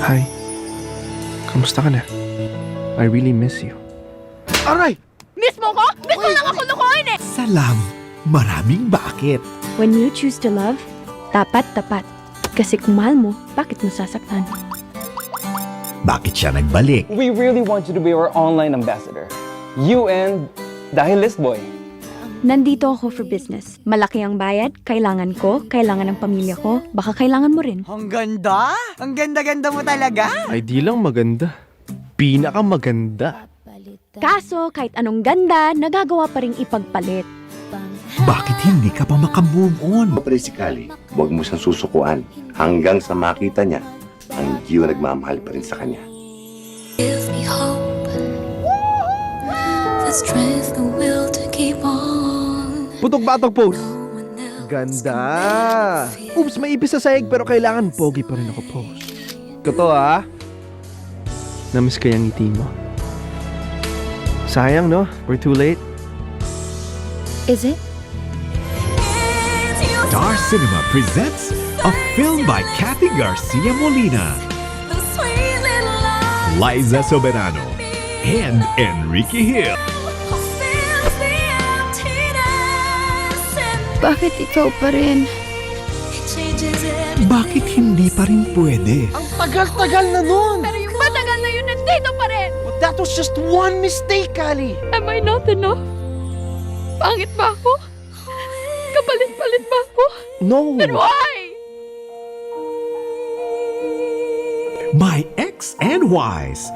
Hi. Kamusta ka na? I really miss you. Aray! Miss mo ko? Miss mo lang ako lukuhin eh! Salam, maraming bakit. When you choose to love, dapat tapat. Kasi kung mahal mo, bakit mo sasaktan? Bakit siya nagbalik? We really want you to be our online ambassador. You and dahil list boy. Nandito ako for business. Malaki ang bayad, kailangan ko, kailangan ng pamilya ko, baka kailangan mo rin. Ang ganda! Ang ganda-ganda mo talaga! Ay di lang maganda. Pinakamaganda. Kaso, kahit anong ganda, nagagawa pa rin ipagpalit. Bakit hindi ka pa makamove on? Basically, huwag mo siyang susukuan hanggang sa makita niya ang Gio nagmamahal pa rin sa kanya. Give me hope, the strength, the will to keep on. Putok-batok pose. No one else Ganda! can make me feel. Oops, may ipis sa sahig pero kailangan pogi pa rin ako pose. Ito ah. Namiss ko yung ngiti mo. Sayang no? We're too late. Is it? Star Cinema presents a film by Kathy Garcia Molina, The sweet little love Liza Soberano, and Enrique Hill. who fills the emptiness and Bakit ikaw pa rin? it changes everything. Bakit hindi pa rin pwede? Ang tagal-tagal na nun! Pero yung matagal na yun, nandito pa rin! But that was just one mistake, Kali! Am I not enough? Pangit ba ako? Kapalit-palit ba ako? No! Then why? My Ex and Wise,